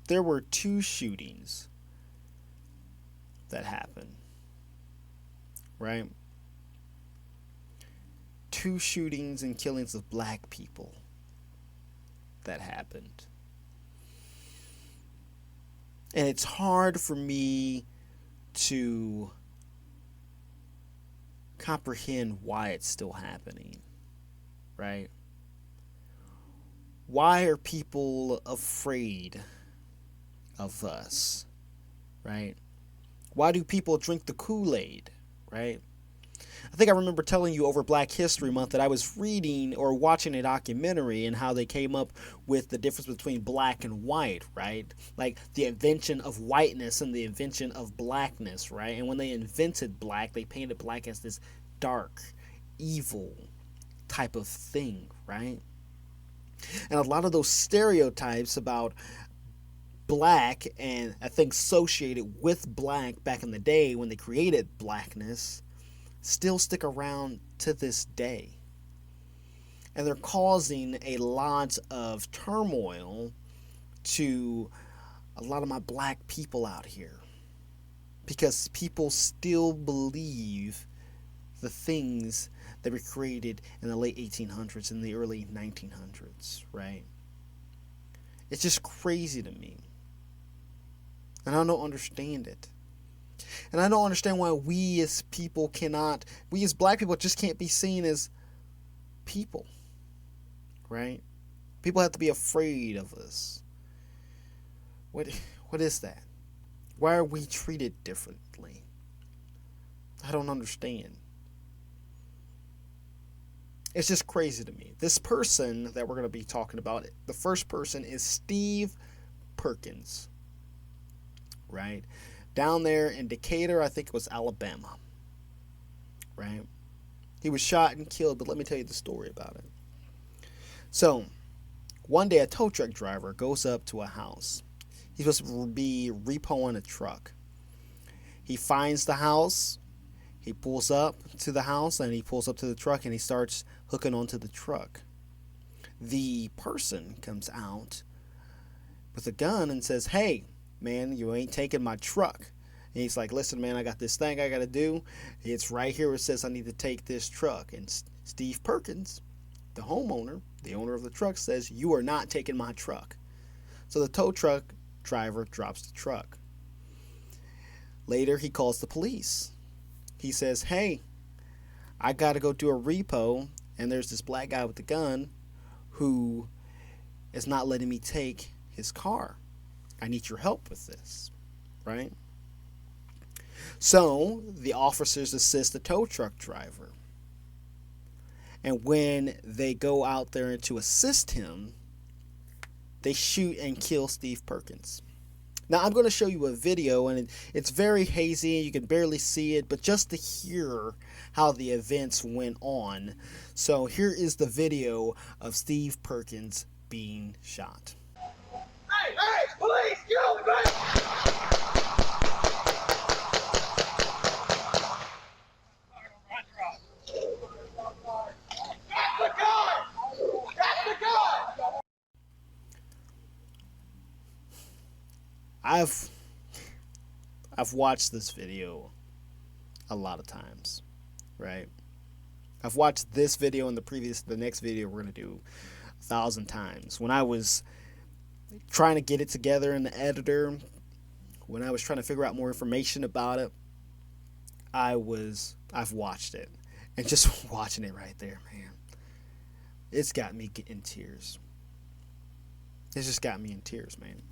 there were two shootings that happened, right? Two shootings and killings of black people that happened. And it's hard for me to comprehend why it's still happening, right? Why are people afraid of us, right? Why do people drink the Kool-Aid, right? I think I remember telling you over Black History Month that I was reading or watching a documentary and how they came up with the difference between black and white, right? Like the invention of whiteness and the invention of blackness, right? And when they invented black, they painted black as this dark, evil type of thing, right? And a lot of those stereotypes about black and I think associated with black back in the day when they created blackness still stick around to this day. And they're causing a lot of turmoil to a lot of my black people out here because people still believe the things that were created in the late 1800s and the early 1900s, right? It's just crazy to me. And I don't understand it. And I don't understand why we as people cannot, we as black people just can't be seen as people, right? People have to be afraid of us. What is that? Why are we treated differently? I don't understand. It's just crazy to me. This person that we're going to be talking about, the first person is Steve Perkins, right? Down there in Decatur, I think it was Alabama, right? He was shot and killed, but let me tell you the story about it. So, one day a tow truck driver goes up to a house. He's supposed to be repoing a truck. He finds the house. He pulls up to the house and he pulls up to the truck and he starts hooking onto the truck. The person comes out with a gun and says, "Hey, man, you ain't taking my truck." And he's like, "Listen, man, I got this thing I got to do. It's right here. It says I need to take this truck." And Steve Perkins, the homeowner, the owner of the truck, says, "You are not taking my truck." So the tow truck driver drops the truck. Later, he calls the police. He says, "Hey, I got to go do a repo, and there's this black guy with the gun who is not letting me take his car. I need your help with this," right? So the officers assist the tow truck driver. And when they go out there to assist him, they shoot and kill Steve Perkins. Now, I'm going to show you a video, and it's very hazy, and you can barely see it, but just to hear how the events went on. So here is the video of Steve Perkins being shot. Hey, police, get on the ground! I've watched this video a lot of times, right? I've watched this video and the next video we're going to do 1,000 times. When I was trying to get it together in the editor, when I was trying to figure out more information about it, I've watched it. And just watching it right there, man, it's got me in tears. It's just got me in tears, man.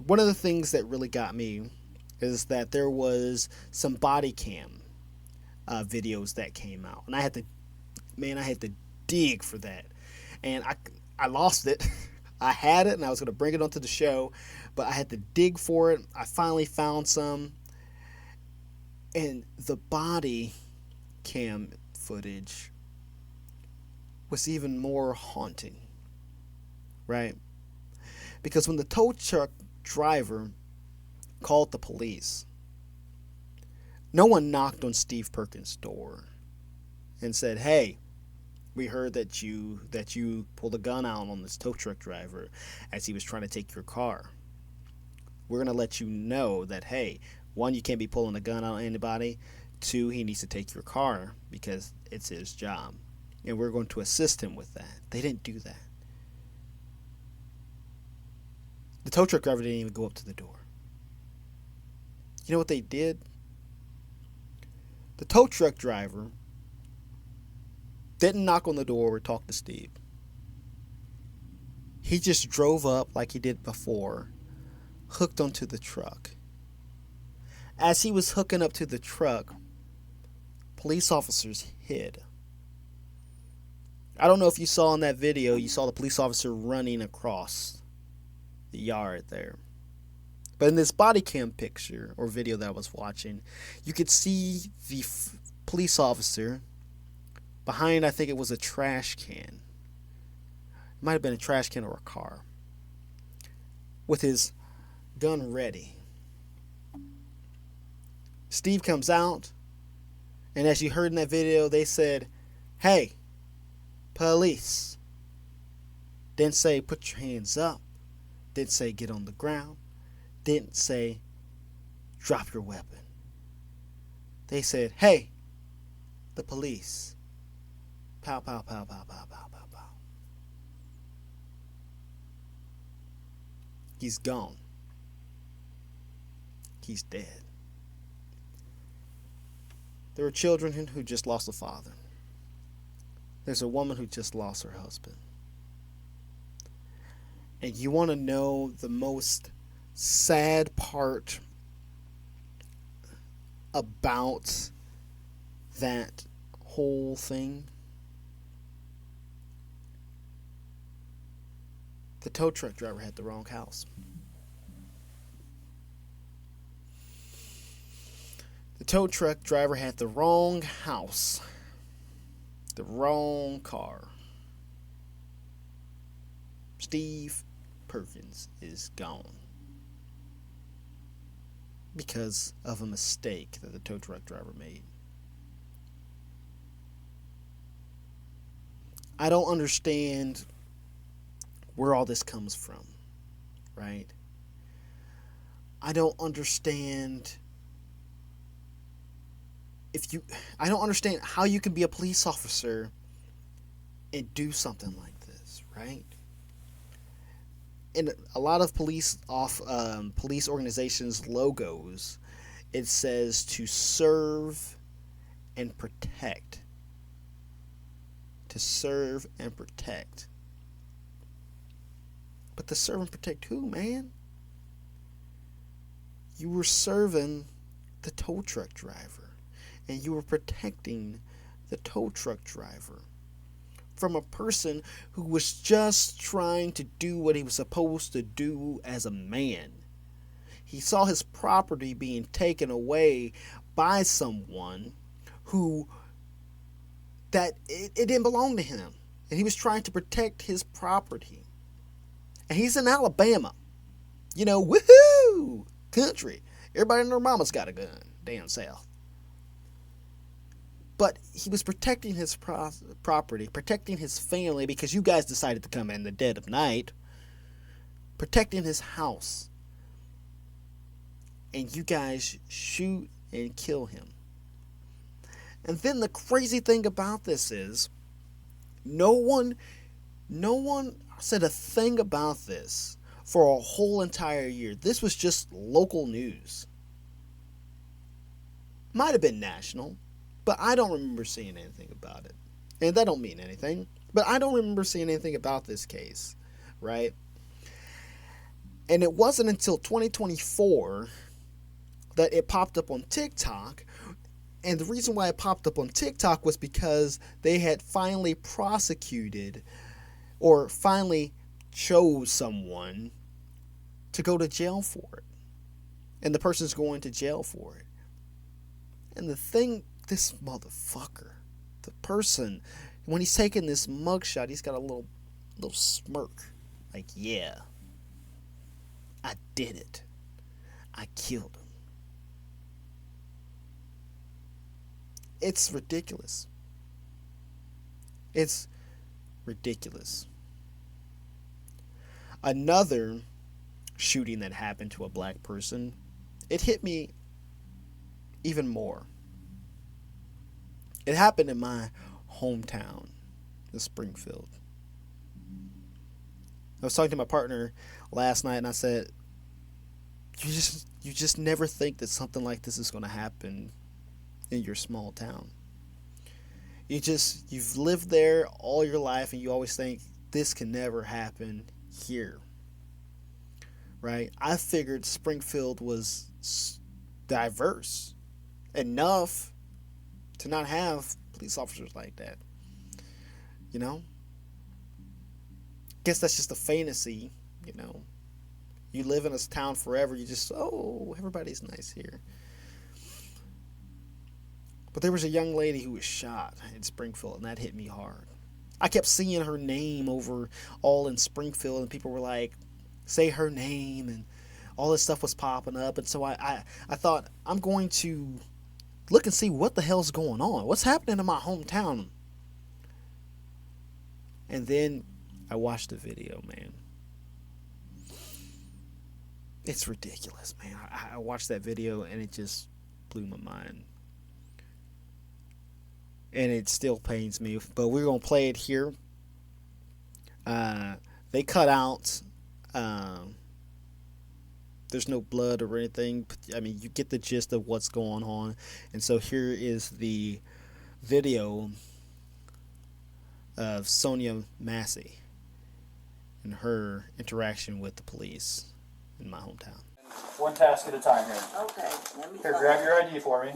One of the things that really got me is that there was some body cam videos that came out, and I had to dig for that, and I lost it. I had it, and I was going to bring it onto the show, but I had to dig for it. I finally found some, and the body cam footage was even more haunting, right? Because when the tow truck driver called the police, no one knocked on Steve Perkins' door and said, "Hey, We heard that you pulled a gun out on this tow truck driver as he was trying to take your car. We're gonna let you know that, hey, one, you can't be pulling a gun on anybody. Two, he needs to take your car because it's his job, and we're going to assist him with that. They didn't do that. The tow truck driver didn't even go up to the door. You know what they did? The tow truck driver didn't knock on the door or talk to Steve. He just drove up like he did before, hooked onto the truck. As he was hooking up to the truck, police officers hid. I don't know if you saw in that video, you saw the police officer running across the yard there. But in this body cam picture or video that I was watching, you could see the police officer behind, I think it was a trash can. It might have been a trash can or a car, with his gun ready. Steve comes out, and as you heard in that video, they said, "Hey, police." Didn't say put your hands up. Didn't say get on the ground. Didn't say drop your weapon. They said, "Hey, the police." Pow, pow, pow, pow, pow, pow, pow, pow. He's gone. He's dead. There are children who just lost a father. There's a woman who just lost her husband. And you want to know the most sad part about that whole thing? The tow truck driver had the wrong house. The tow truck driver had the wrong house. The wrong car. Steve Perkins is gone. Because of a mistake that the tow truck driver made. I don't understand where all this comes from, right? I don't understand I don't understand how you can be a police officer and do something like this, right? In a lot of police organizations' logos, it says to serve and protect. To serve and protect. But to serve and protect who, man? You were serving the tow truck driver. And you were protecting the tow truck driver from a person who was just trying to do what he was supposed to do as a man. He saw his property being taken away by someone who it didn't belong to him. And he was trying to protect his property. And he's in Alabama. You know, woohoo! Country. Everybody and their mama's got a gun. Down south. But he was protecting his property, protecting his family, because you guys decided to come in the dead of night, protecting his house. And you guys shoot and kill him. And then the crazy thing about this is, no one said a thing about this for a whole entire year. This was just local news. Might have been national. But I don't remember seeing anything about it. And that don't mean anything. But I don't remember seeing anything about this case. Right? And it wasn't until 2024 that it popped up on TikTok. And the reason why it popped up on TikTok was because they had finally prosecuted or finally chose someone to go to jail for it. And the person's going to jail for it. And the thing, this motherfucker, the person, when he's taking this mugshot, he's got a little smirk. Like, yeah, I did it. I killed him. It's ridiculous. It's ridiculous. Another shooting that happened to a black person, it hit me even more. It happened in my hometown, in Springfield. I was talking to my partner last night, and I said, you just never think that something like this is going to happen in your small town. You've lived there all your life, and you always think this can never happen here, right? I figured Springfield was diverse enough to not have police officers like that. You know? Guess that's just a fantasy, you know. You live in a town forever, you just, oh, everybody's nice here. But there was a young lady who was shot in Springfield, and that hit me hard. I kept seeing her name over all in Springfield, and people were like, say her name, and all this stuff was popping up. And so I thought, I'm going to look and see what the hell's going on. What's happening in my hometown? And then I watched the video, man. It's ridiculous, man. I watched that video, and it just blew my mind. And it still pains me, but we're going to play it here. They cut out, there's no blood or anything. I mean, you get the gist of what's going on. And so here is the video of Sonya Massey and her interaction with the police in my hometown. One task at a time here. Okay, let me Here, grab your ID for me.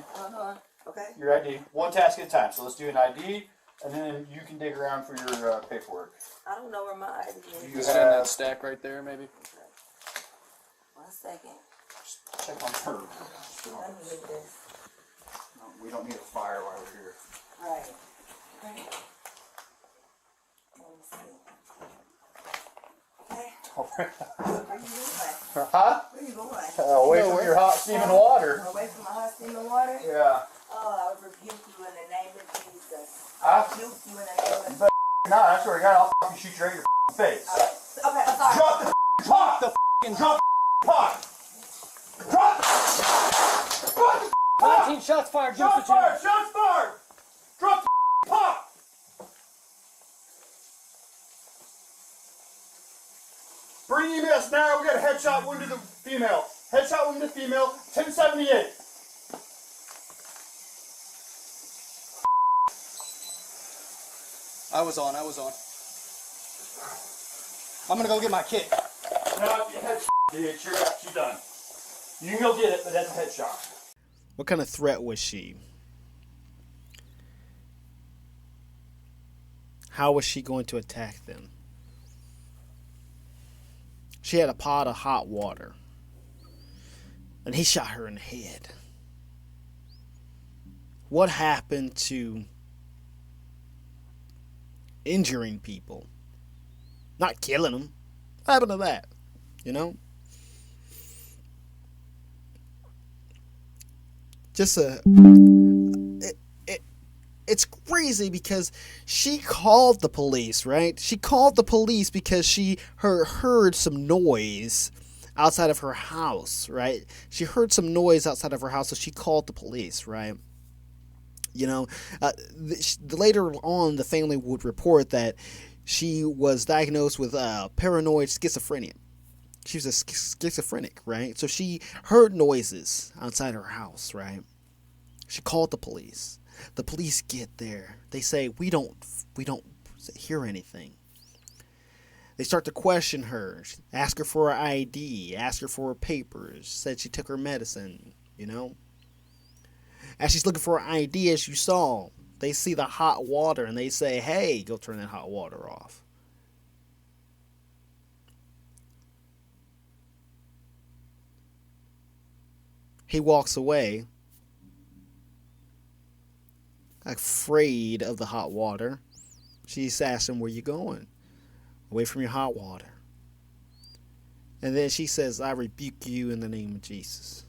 Okay. Your ID. One task at a time. So let's do an ID, and then you can dig around for your paperwork. I don't know where my ID is. You Is it in that stack right there, maybe? Okay. 1 second. check on her. Let me get this. No, we don't need a fire while we're here. Right. Okay. Let me see. Okay. Where you going? Huh? Where you going? Away from your hot steaming water. Away from my hot steaming water? Yeah. Oh, I rebuke you in the name of Jesus. I rebuke you in the name of but nah, I swear to God, I'll fucking shoot you right in your face. Okay, I'm sorry. Drop the pot! Drop the pot! Drop the 19 shots fired. Shots fired! Shots fired! Drop the pot! Bring EMS now. We got a headshot wound to the female. Headshot wound to the female. 1078. I was on. I'm gonna go get my kit. No, dude, she's done. You can go get it, but that's a headshot. What kind of threat was she? How was she going to attack them? She had a pot of hot water, and he shot her in the head. What happened to injuring people? Not killing them. What happened to that? You know? Just it's crazy because she called the police, right? She called the police because she heard some noise outside of her house, right? She heard some noise outside of her house, so she called the police, right? You know, later on, the family would report that she was diagnosed with paranoid schizophrenia. She was a schizophrenic, right? So she heard noises outside her house, right? She called the police. The police get there. They say, we don't hear anything. They start to question her, ask her for her ID, ask her for her papers, said she took her medicine, you know. As she's looking for her ID, as you saw, they see the hot water and they say, hey, go turn that hot water off. He walks away, afraid of the hot water. She asks him, where you going? Away from your hot water. And then she says, I rebuke you in the name of Jesus.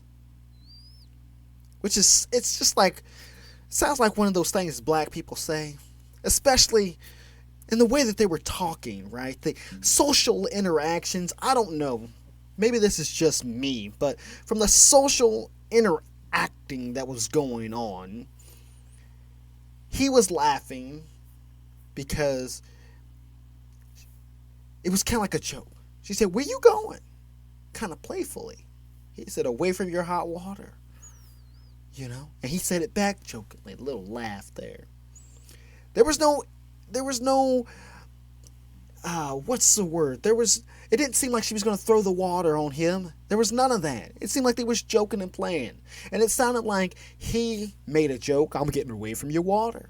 Which is, it's just like, it sounds like one of those things black people say. Especially And the way that they were talking, right? The social interactions, I don't know. Maybe this is just me, but from the social interacting that was going on, he was laughing because it was kind of like a joke. She said, "Where you going?" Kind of playfully. He said, "Away from your hot water." You know? And he said it back jokingly, a little laugh there. There was no, what's the word? It didn't seem like she was going to throw the water on him. There was none of that. It seemed like they was joking and playing. And it sounded like he made a joke, "I'm getting away from your water."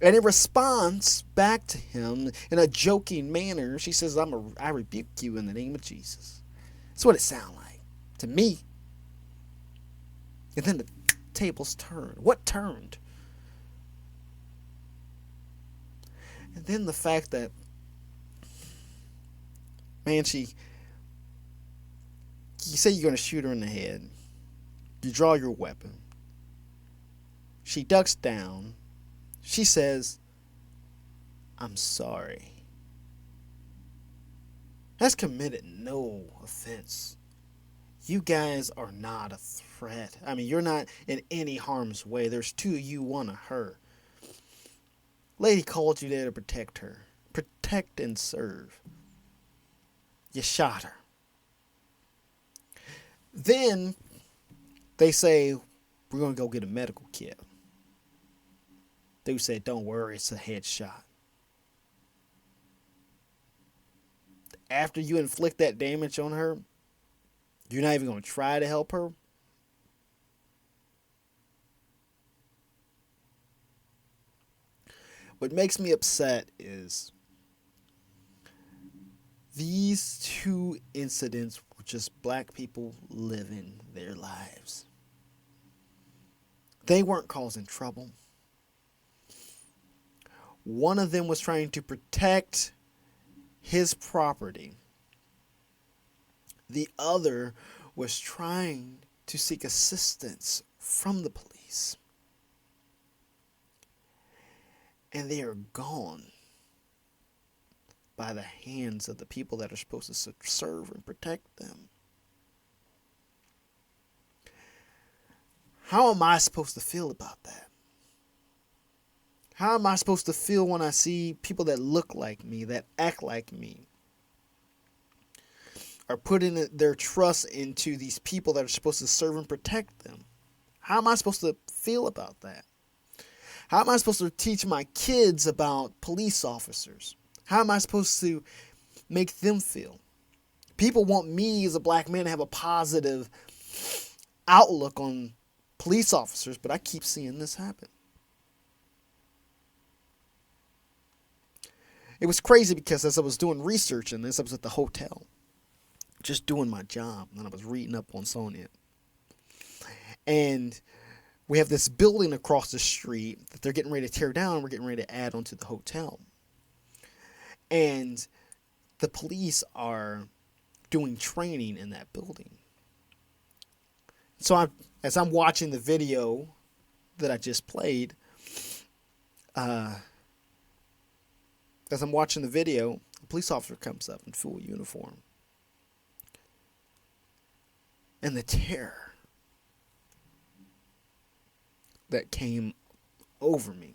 And in response back to him in a joking manner, she says, I rebuke you in the name of Jesus. That's what it sounded like to me. And then the tables turned. What turned? And then the fact that, man, you say you're going to shoot her in the head. You draw your weapon. She ducks down. She says, "I'm sorry." Has committed no offense. You guys are not a threat. I mean, you're not in any harm's way. There's two of you, one of her. Lady called you there to protect her. Protect and serve. You shot her. Then they say, "We're going to go get a medical kit." Dude said, "Don't worry, it's a headshot." After you inflict that damage on her, you're not even going to try to help her? What makes me upset is these two incidents were just black people living their lives. They weren't causing trouble. One of them was trying to protect his property. The other was trying to seek assistance from the police. And they are gone by the hands of the people that are supposed to serve and protect them. How am I supposed to feel about that? How am I supposed to feel when I see people that look like me, that act like me, are putting their trust into these people that are supposed to serve and protect them? How am I supposed to feel about that? How am I supposed to teach my kids about police officers? How am I supposed to make them feel? People want me as a black man to have a positive outlook on police officers, but I keep seeing this happen. It was crazy because as I was doing research in this, I was at the hotel, just doing my job, and I was reading up on Sonya. And we have this building across the street that they're getting ready to tear down, and we're getting ready to add onto the hotel. And the police are doing training in that building. So as I'm watching the video that I just played, a police officer comes up in full uniform. And the terror that came over me.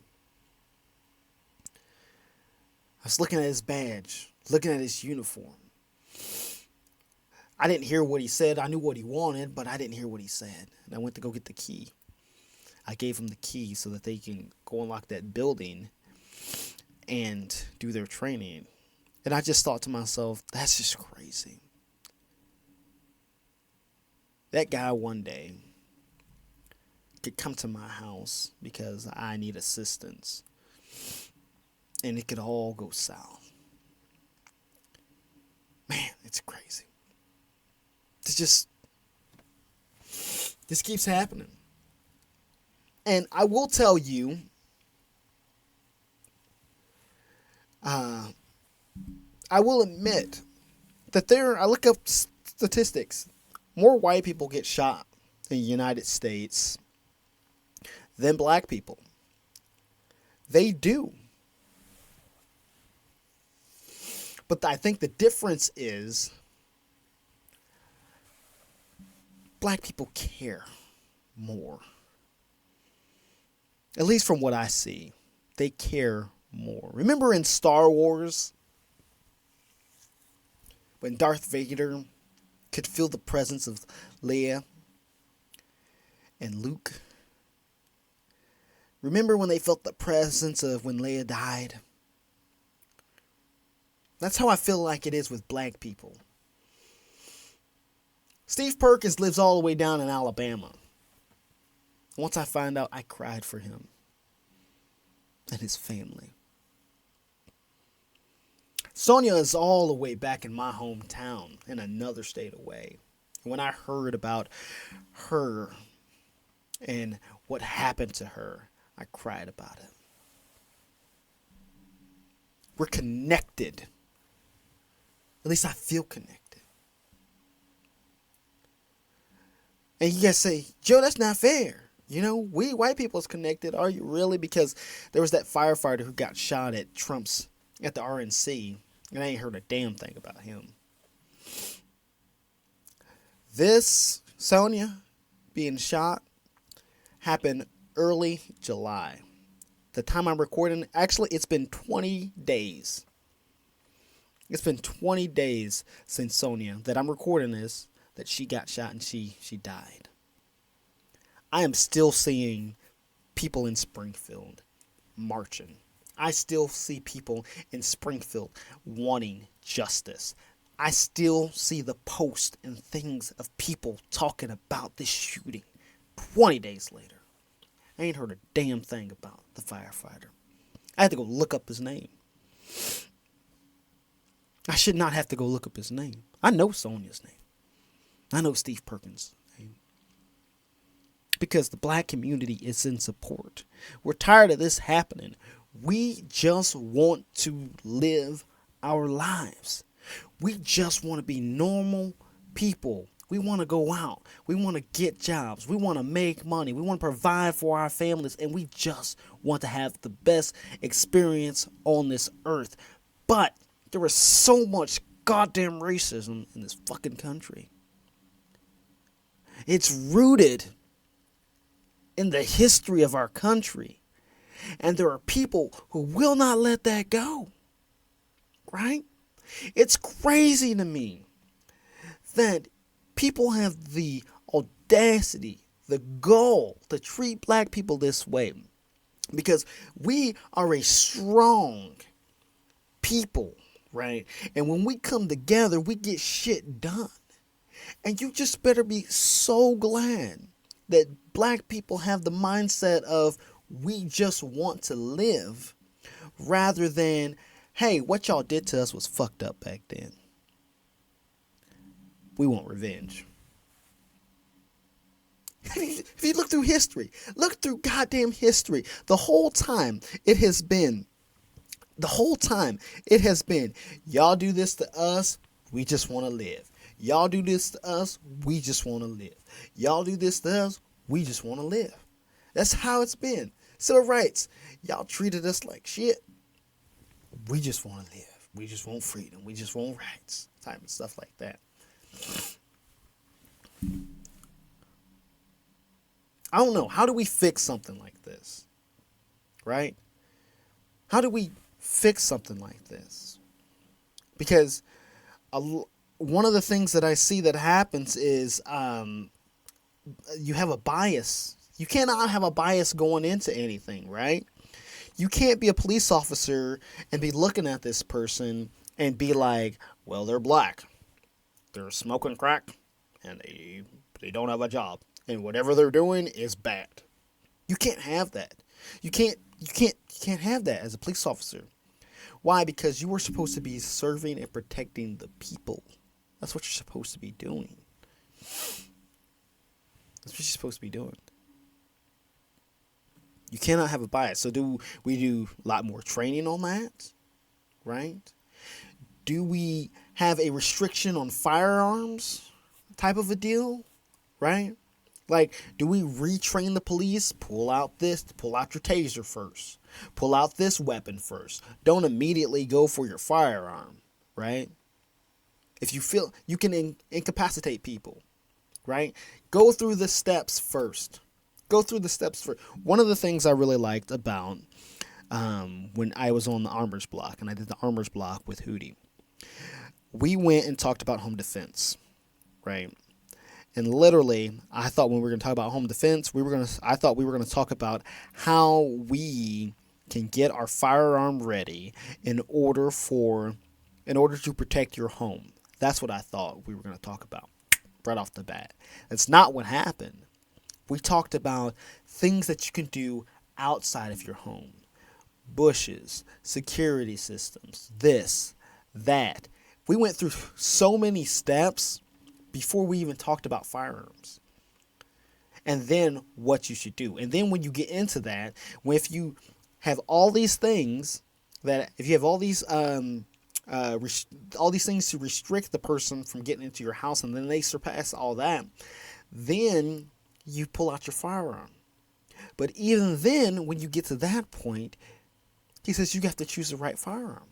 I was looking at his badge, looking at his uniform. I didn't hear what he said. I knew what he wanted, but I didn't hear what he said. And I went to go get the key. I gave him the key so that they can go unlock that building and do their training. And I just thought to myself, that's just crazy. That guy one day could come to my house because I need assistance. And it could all go south. Man, it's crazy. This keeps happening. And I will tell you, I will admit that I look up statistics. More white people get shot in the United States than black people. They do. But I think the difference is black people care more. At least from what I see, they care more. Remember in Star Wars when Darth Vader could feel the presence of Leia and Luke? Remember when they felt the presence of when Leia died? That's how I feel like it is with black people. Steve Perkins lives all the way down in Alabama. Once I find out, I cried for him and his family. Sonya is all the way back in my hometown in another state away. When I heard about her and what happened to her, I cried about it. We're connected. At least I feel connected. And you guys say, Joe, that's not fair. You know, we white people is connected. Are you really? Because there was that firefighter who got shot at the RNC, and I ain't heard a damn thing about him. This Sonya being shot happened early July. The time I'm recording, actually, it's been 20 days. It's been 20 days since Sonya, that I'm recording this, that she got shot and she died. I am still seeing people in Springfield marching. I still see people in Springfield wanting justice. I still see the posts and things of people talking about this shooting 20 days later. I ain't heard a damn thing about the firefighter. I had to go look up his name. I should not have to go look up his name. I know Sonya's name. I know Steve Perkins' name. Because the black community is in support. We're tired of this happening. We just want to live our lives. We just want to be normal people. We want to go out. We want to get jobs. We want to make money. We want to provide for our families. And we just want to have the best experience on this earth. But there is so much goddamn racism in this fucking country. It's rooted in the history of our country. And there are people who will not let that go. Right? It's crazy to me that people have the audacity, the gall to treat black people this way. Because we are a strong people, right? And when we come together, we get shit done. And you just better be so glad that black people have the mindset of we just want to live rather than, hey, what y'all did to us was fucked up back then. We want revenge. If you look through history, look through goddamn history, the whole time it has been, y'all do this to us, we just want to live. Y'all do this to us, we just want to live. Y'all do this to us, we just want to live. That's how it's been. Civil rights, y'all treated us like shit. We just want to live. We just want freedom. We just want rights. Type of stuff like that. I don't know. How do we fix something like this? Right? How do we fix something like this? Because one of the things that I see that happens is you have a bias. You cannot have a bias going into anything, right? You can't be a police officer and be looking at this person and be like, well, they're black. They're smoking crack and they don't have a job. And whatever they're doing is bad. You can't have that. You can't have that as a police officer. Why? Because you were supposed to be serving and protecting the people. That's what you're supposed to be doing. That's what you're supposed to be doing. You cannot have a bias. So do we do a lot more training on that? Right? Do we have a restriction on firearms type of a deal? Right? Like, do we retrain the police? Pull out your taser first. Pull out this weapon first. Don't immediately go for your firearm. right? If you feel you can incapacitate people, right? Go through the steps first. Go through the steps first. One of the things I really liked about when I was on the armors block, and I did the armors block with Hootie, we went and talked about home defense, right? And literally, I thought when we were going to talk about home defense, I thought we were going to talk about how we can get our firearm ready in order to protect your home. That's what I thought we were going to talk about right off the bat. That's not what happened. We talked about things that you can do outside of your home. Bushes, security systems, this, that. We went through so many steps before we even talked about firearms. And then what you should do. And then when you get into that, if you have all these things if you have all these things to restrict the person from getting into your house, and then they surpass all that, then you pull out your firearm. But even then, when you get to that point, he says you have to choose the right firearm,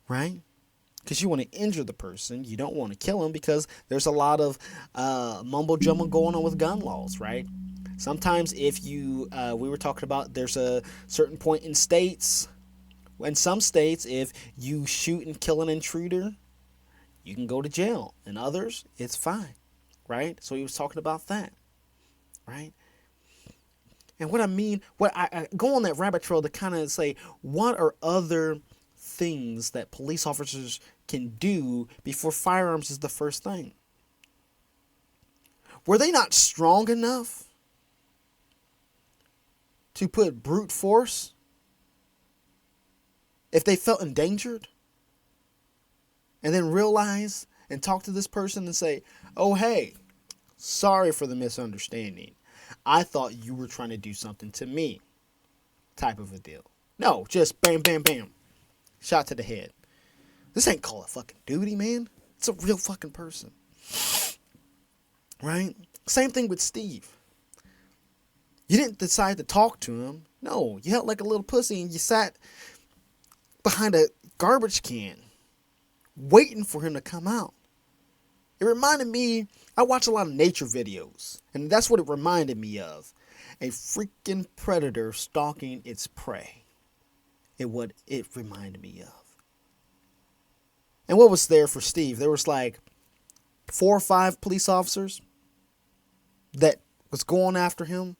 right? Because you want to injure the person. You don't want to kill him, because there's a lot of mumbo jumbo going on with gun laws, right? Sometimes if you, we were talking about, there's a certain point in states, in some states, if you shoot and kill an intruder, you can go to jail. In others, it's fine, right? So he was talking about that, right? And what I mean, what I go on that rabbit trail to kind of say, what are other things that police officers can do before firearms is the first thing? Were they not strong enough to put brute force if they felt endangered? And then realize and talk to this person and say, oh, hey, sorry for the misunderstanding. I thought you were trying to do something to me, type of a deal. No, just bam, bam, bam. Shot to the head. This ain't Call of fucking Duty, man. It's a real fucking person. Right? Same thing with Steve. You didn't decide to talk to him. No, you held like a little pussy and you sat behind a garbage can waiting for him to come out. It reminded me, I watch a lot of nature videos, and that's what it reminded me of. A freaking predator stalking its prey. What it reminded me of. And what was there for Steve? There was like 4 or 5 police officers that was going after him.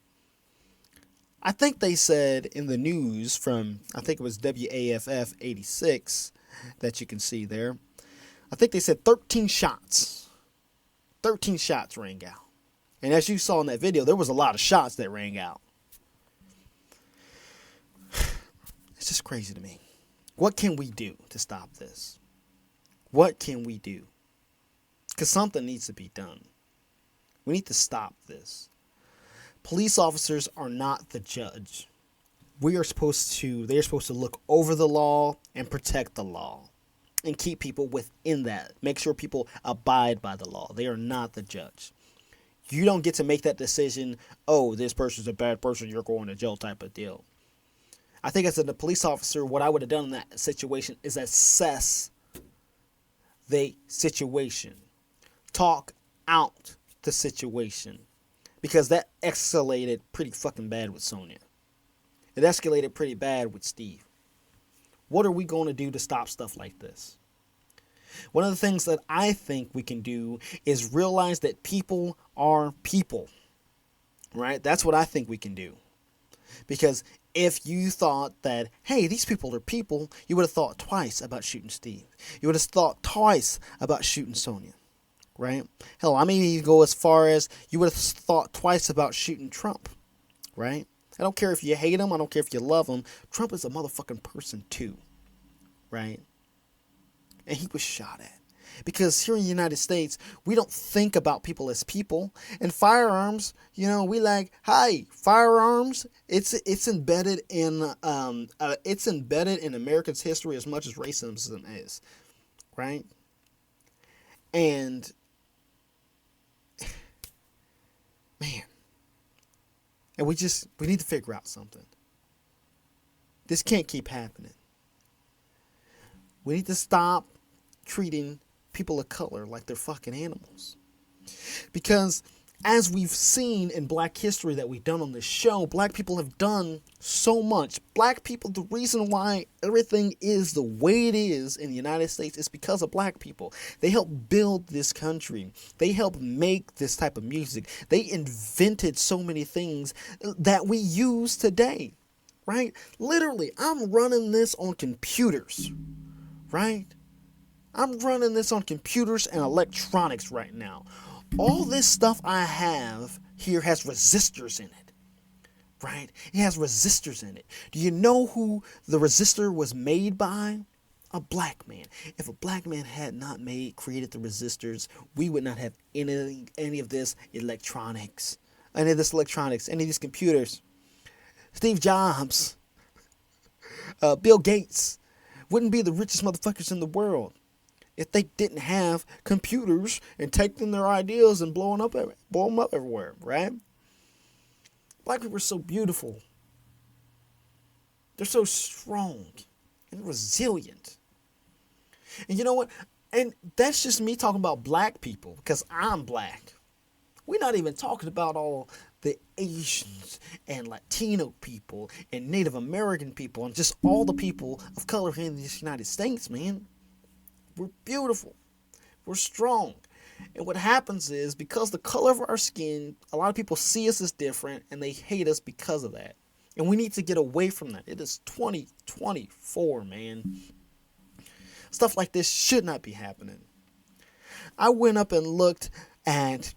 I think they said in the news from, I think it was WAFF 86 that you can see there. I think they said 13 shots. 13 shots rang out. And as you saw in that video, there was a lot of shots that rang out. It's just crazy to me. What can we do to stop this? What can we do? Because something needs to be done. We need to stop this. Police officers are not the judge. They're supposed to look over the law and protect the law and keep people within that. Make sure people abide by the law. They are not the judge. You don't get to make that decision, oh, this person's a bad person, you're going to jail type of deal. I think as a police officer, what I would have done in that situation is assess the situation. Talk out the situation. Because that escalated pretty fucking bad with Sonya. It escalated pretty bad with Steve. What are we going to do to stop stuff like this? One of the things that I think we can do is realize that people are people. Right? That's what I think we can do. Because if you thought that, hey, these people are people, you would have thought twice about shooting Steve. You would have thought twice about shooting Sonya. Right? Hell, I may even go as far as you would have thought twice about shooting Trump. Right? I don't care if you hate him. I don't care if you love him. Trump is a motherfucking person too. Right? And he was shot at. Because here in the United States, we don't think about people as people. And firearms, we like, hi, firearms. It's embedded in America's history as much as racism is, right? And man, and we need to figure out something. This can't keep happening. We need to stop treating people of color like they're fucking animals. Because as we've seen in Black history that we've done on this show, Black people have done so much. Black people, the reason why everything is the way it is in the United States is because of Black people. They helped build this country. They helped make this type of music. They invented so many things that we use today, right? Literally, I'm running this on computers, right? I'm running this on computers and electronics right now. All this stuff I have here has resistors in it, right? It has resistors in it. Do you know who the resistor was made by? A black man. If a black man had not created the resistors, we would not have any of this electronics, any of these computers. Steve Jobs, Bill Gates wouldn't be the richest motherfuckers in the world if they didn't have computers and taking their ideas and blow them up everywhere, right? Black people are so beautiful. They're so strong and resilient. And you know what? And that's just me talking about black people because I'm black. We're not even talking about all the Asians and Latino people and Native American people and just all the people of color here in the United States, man. We're beautiful. We're strong. And what happens is, because the color of our skin, a lot of people see us as different and they hate us because of that. And we need to get away from that. It is 2024, man. Stuff like this should not be happening. I went up and looked at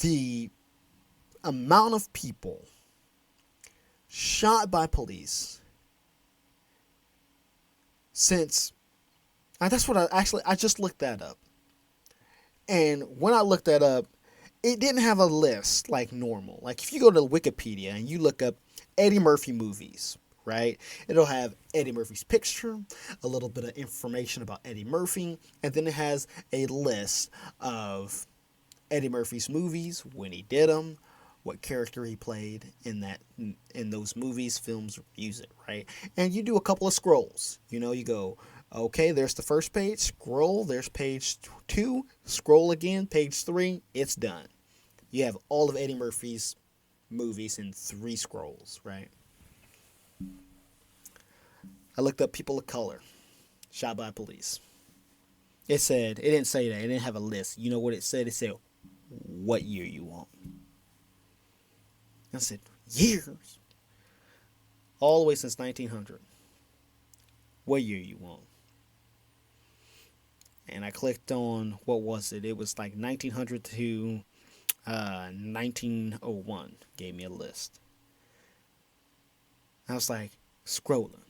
the amount of people shot by police since... That's what I just looked that up. And when I looked that up, it didn't have a list like normal. Like if you go to Wikipedia and you look up Eddie Murphy movies, right? It'll have Eddie Murphy's picture, a little bit of information about Eddie Murphy, and then it has a list of Eddie Murphy's movies, when he did them, what character he played in those movies, films, or music, right? And you do a couple of scrolls. You know, you go, okay, there's the first page, scroll, there's page 2, scroll again, page 3, it's done. You have all of Eddie Murphy's movies in 3 scrolls, right? I looked up people of color shot by police. It didn't say that, it didn't have a list. You know what it said? It said, what year you want? I said, years? All the way since 1900. What year you want? And I clicked on, what was it? It was like 1900 to 1901. Gave me a list. I was like, scrolling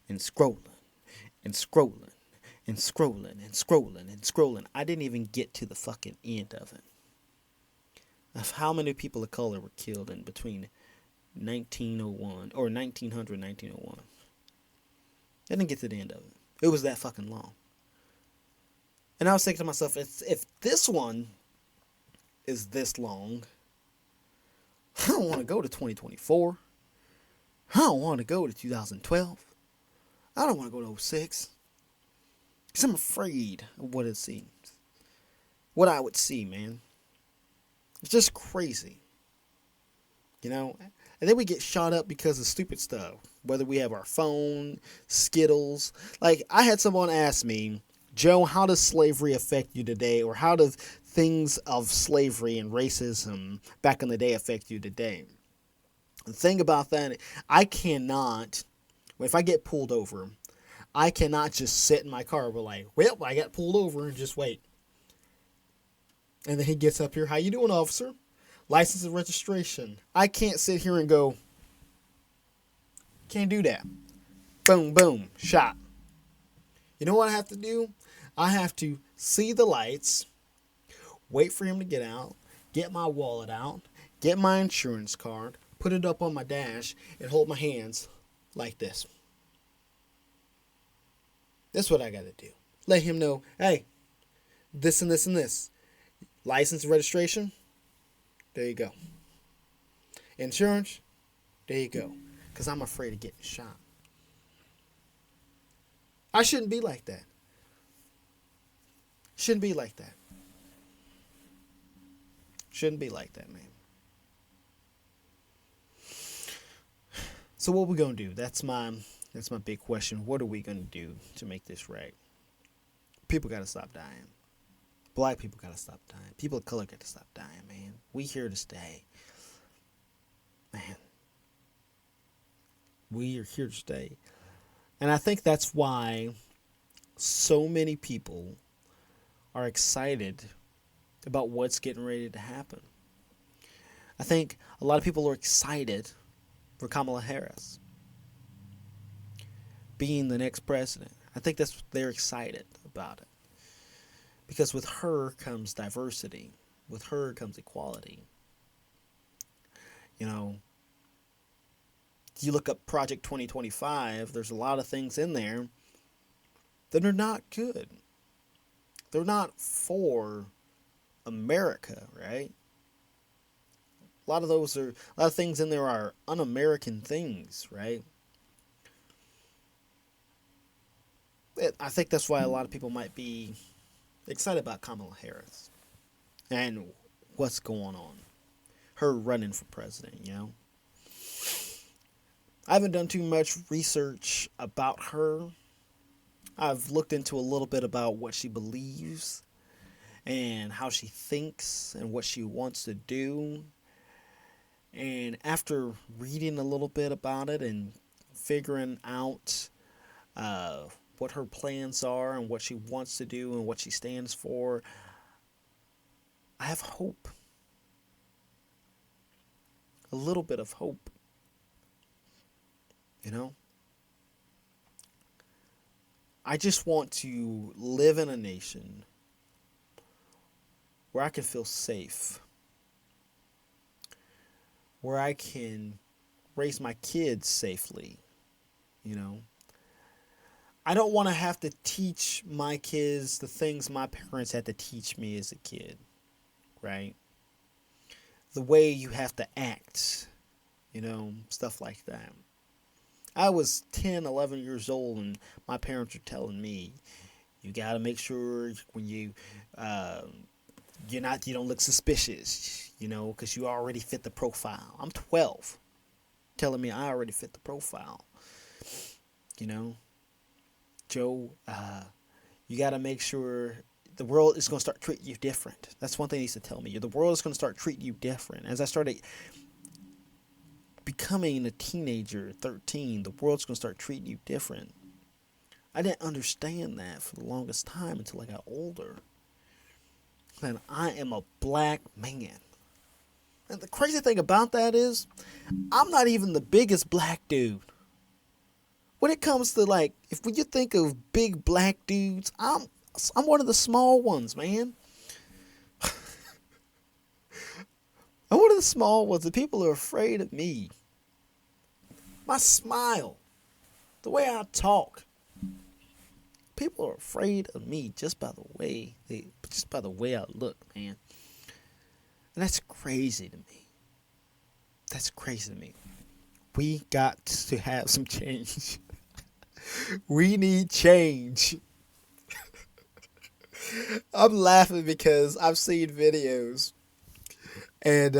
and scrolling and scrolling and scrolling and scrolling and scrolling. I didn't even get to the fucking end of it. Of how many people of color were killed in between 1901 or 1900 and 1901. I didn't get to the end of it. It was that fucking long. And I was thinking to myself, if this one is this long, I don't want to go to 2024. I don't want to go to 2012. I don't want to go to 06. Because I'm afraid of what it seems. What I would see, man. It's just crazy. You know? And then we get shot up because of stupid stuff. Whether we have our phone, Skittles. Like, I had someone ask me, Joe, how does slavery affect you today? Or how does things of slavery and racism back in the day affect you today? The thing about that, I cannot, if I get pulled over, I cannot just sit in my car and be like, well, I got pulled over and just wait. And then he gets up here, how you doing, officer? License and registration. I can't sit here and go, can't do that. Boom, boom, shot. You know what I have to do? I have to see the lights, wait for him to get out, get my wallet out, get my insurance card, put it up on my dash, and hold my hands like this. That's what I got to do. Let him know, hey, this and this and this. License and registration, there you go. Insurance, there you go. Because I'm afraid of getting shot. I shouldn't be like that. Shouldn't be like that. Shouldn't be like that, man. So what we gonna do? That's my big question. What are we gonna do to make this right? People gotta stop dying. Black people gotta stop dying. People of color gotta stop dying, man. We here to stay. Man. We are here to stay. And I think that's why so many people are excited about what's getting ready to happen. I think a lot of people are excited for Kamala Harris being the next president. I think they're excited about it. Because with her comes diversity. With her comes equality. You know, you look up Project 2025, there's a lot of things in there that are not good. They're not for America, right? A lot of things in there are un-American things, right? I think that's why a lot of people might be excited about Kamala Harris and what's going on. Her running for president, you know? I haven't done too much research about her. I've looked into a little bit about what she believes and how she thinks and what she wants to do. And after reading a little bit about it and figuring out what her plans are and what she wants to do and what she stands for, I have hope. A little bit of hope. You know? I just want to live in a nation where I can feel safe. Where I can raise my kids safely. You know? I don't want to have to teach my kids the things my parents had to teach me as a kid. Right? The way you have to act. You know? Stuff like that. I was 10, 11 years old and my parents were telling me, you got to make sure when you don't look suspicious, you know, because you already fit the profile. I'm 12, telling me I already fit the profile. You know, Joe, you got to make sure the world is going to start treating you different. That's one thing he used to tell me. The world is going to start treating you different. As I started becoming a teenager, 13, the world's going to start treating you different. I didn't understand that for the longest time until I got older. And I am a black man. And the crazy thing about that is, I'm not even the biggest black dude. When it comes to when you think of big black dudes, I'm one of the small ones, man. I'm one of the small ones. The people are afraid of me. My smile. The way I talk. People are afraid of me just by the way I look, man. And that's crazy to me. That's crazy to me. We got to have some change. We need change. I'm laughing because I've seen videos. And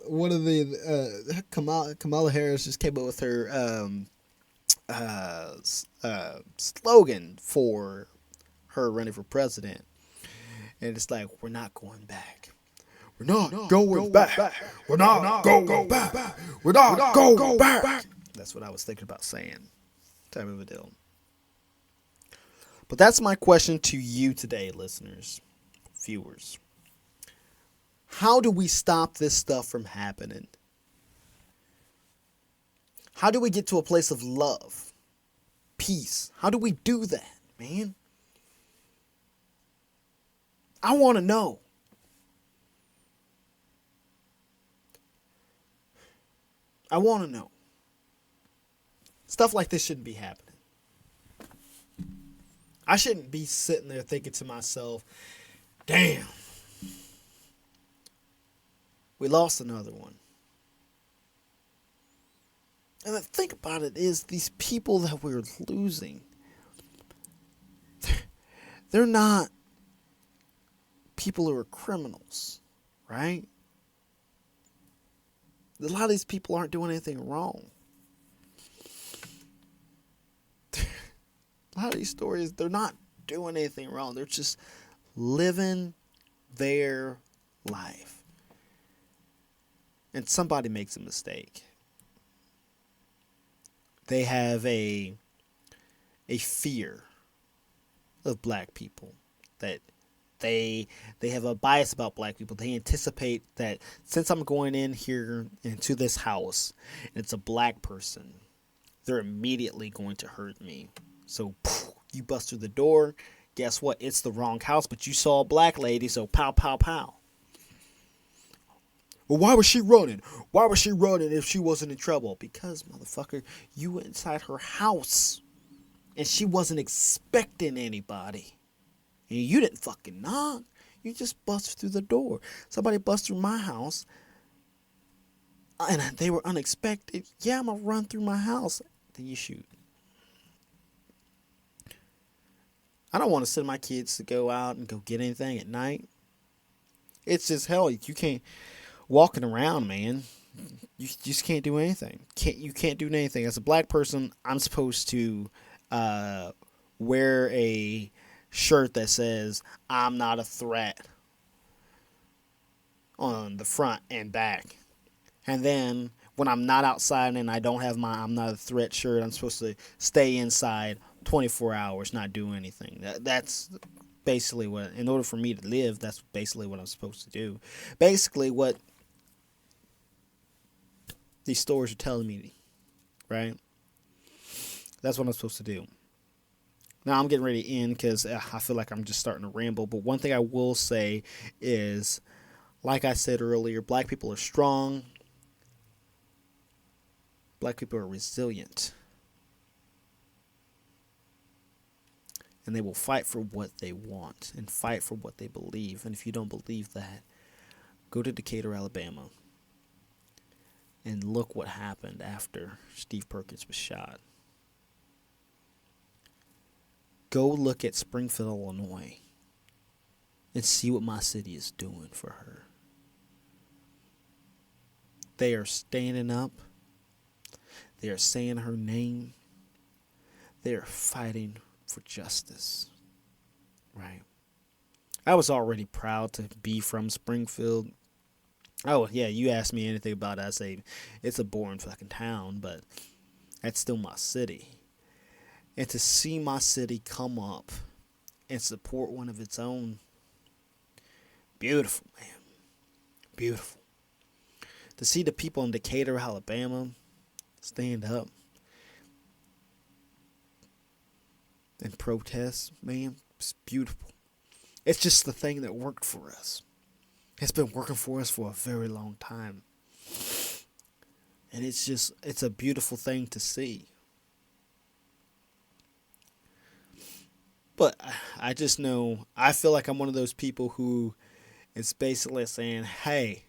one of the Kamala Harris just came up with her slogan for her running for president, and it's like, we're not going back. We're not going back. We're not going back. We're not going back. That's what I was thinking about saying. Type of a deal. But that's my question to you today, listeners, viewers. How do we stop this stuff from happening? How do we get to a place of love, peace? How do we do that, man? I want to know. I want to know. Stuff like this shouldn't be happening. I shouldn't be sitting there thinking to myself, damn, we lost another one. And the thing about it is, these people that we're losing, They're not people who are criminals, right? A lot of these people aren't doing anything wrong. A lot of these stories, they're not doing anything wrong. They're just living their life. And somebody makes a mistake. They have a fear of black people, that they have a bias about black people. They anticipate that since I'm going in here into this house and it's a black person, they're immediately going to hurt me. So you bust through the door, guess what? It's the wrong house, but you saw a black lady, so pow, pow, pow. Well, why was she running? Why was she running if she wasn't in trouble? Because, motherfucker, you went inside her house and she wasn't expecting anybody. And you didn't fucking knock. You just busted through the door. Somebody busted through my house and they were unexpected. Yeah, I'm going to run through my house. Then you shoot. I don't want to send my kids to go out and go get anything at night. It's just hell. You can't walking around, man. You just can't do anything. You can't do anything. As a black person, I'm supposed to wear a shirt that says "I'm not a threat" on the front and back. And then when I'm not outside and I don't have my "I'm not a threat" shirt, I'm supposed to stay inside 24 hours, not do anything. That's basically what, in order for me to live, that's basically what I'm supposed to do. Basically what these stores are telling me, right? That's what I'm supposed to do. Now I'm getting ready to end because I feel like I'm just starting to ramble. But one thing I will say is, like I said earlier, black people are strong. Black people are resilient. And they will fight for what they want and fight for what they believe. And if you don't believe that, go to Decatur, Alabama, and look what happened after Steve Perkins was shot. Go look at Springfield, Illinois, and see what my city is doing for her. They are standing up. They are saying her name. They are fighting for justice. Right? I was already proud to be from Springfield. Oh, yeah, you ask me anything about it, I say it's a boring fucking town, but that's still my city. And to see my city come up and support one of its own, beautiful, man. Beautiful. To see the people in Decatur, Alabama, stand up and protest, man, it's beautiful. It's just the thing that worked for us. It's been working for us for a very long time. And it's a beautiful thing to see. But I just know, I feel like I'm one of those people who is basically saying, hey,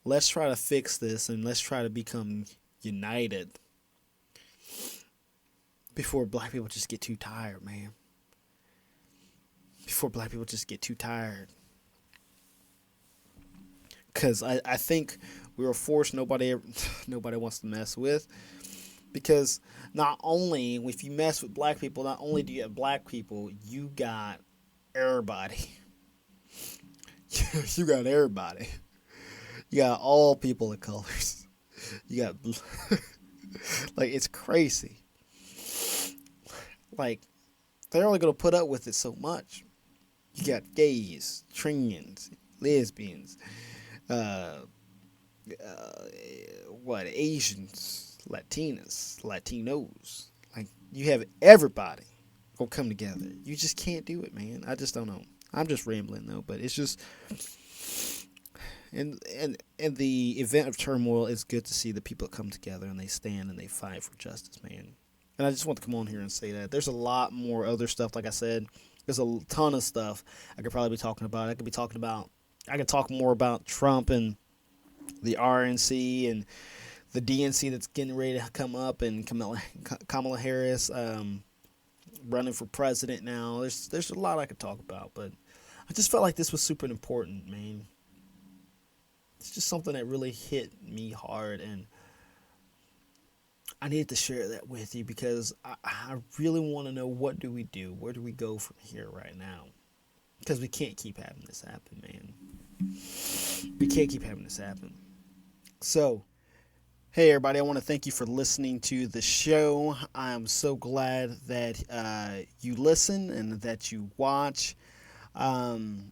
let's try to fix this and let's try to become united before black people just get too tired, man. Before black people just get too tired. Because I think we were forced, nobody wants to mess with. Because not only, if you mess with black people, not only do you have black people, you got everybody. You got everybody. You got all people of colors. You got, like, it's crazy. Like, they're only going to put up with it so much. You got gays, trans, lesbians, Asians, Latinos. Like, you have everybody gonna come together. You just can't do it, man. I just don't know. I'm just rambling though, but it's just, in the event of turmoil, it's good to see the people come together and they stand and they fight for justice, man. And I just want to come on here and say that there's a lot more other stuff. Like I said, there's a ton of stuff I could probably be talking about. I could talk more about Trump and the RNC and the DNC that's getting ready to come up, and Kamala Harris, running for president now. There's a lot I could talk about, but I just felt like this was super important, man. It's just something that really hit me hard, and I needed to share that with you because I really want to know, what do we do? Where do we go from here right now? Because we can't keep having this happen, man. We can't keep having this happen. So, hey everybody, I want to thank you for listening to the show. I'm so glad that you listen and that you watch. And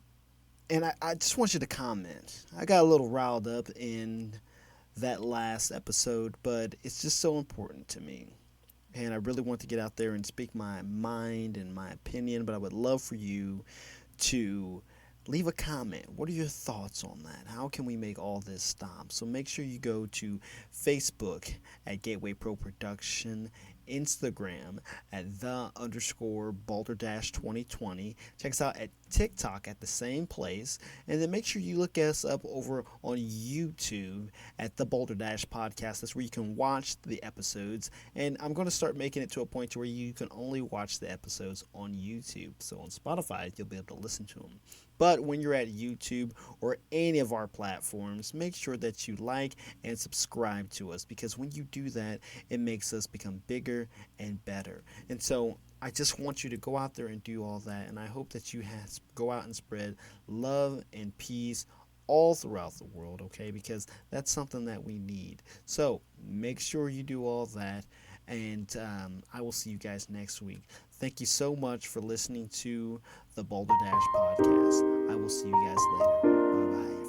I just want you to comment. I got a little riled up in that last episode, but it's just so important to me. And I really want to get out there and speak my mind and my opinion, but I would love for you to leave a comment. What are your thoughts on that? How can we make all this stop? So make sure you go to Facebook at Gateway Pro Production, Instagram at _Boulder-2020. Check us out at TikTok at the same place. And then make sure you look us up over on YouTube at the Boulder Dash Podcast. That's where you can watch the episodes. And I'm going to start making it to a point to where you can only watch the episodes on YouTube. So on Spotify, you'll be able to listen to them. But when you're at YouTube or any of our platforms, make sure that you like and subscribe to us, because when you do that, it makes us become bigger and better. And so I just want you to go out there and do all that. And I hope that you go out and spread love and peace all throughout the world, okay? Because that's something that we need. So make sure you do all that. And I will see you guys next week. Thank you so much for listening to the Boulder Dash Podcast. I will see you guys later. Bye-bye.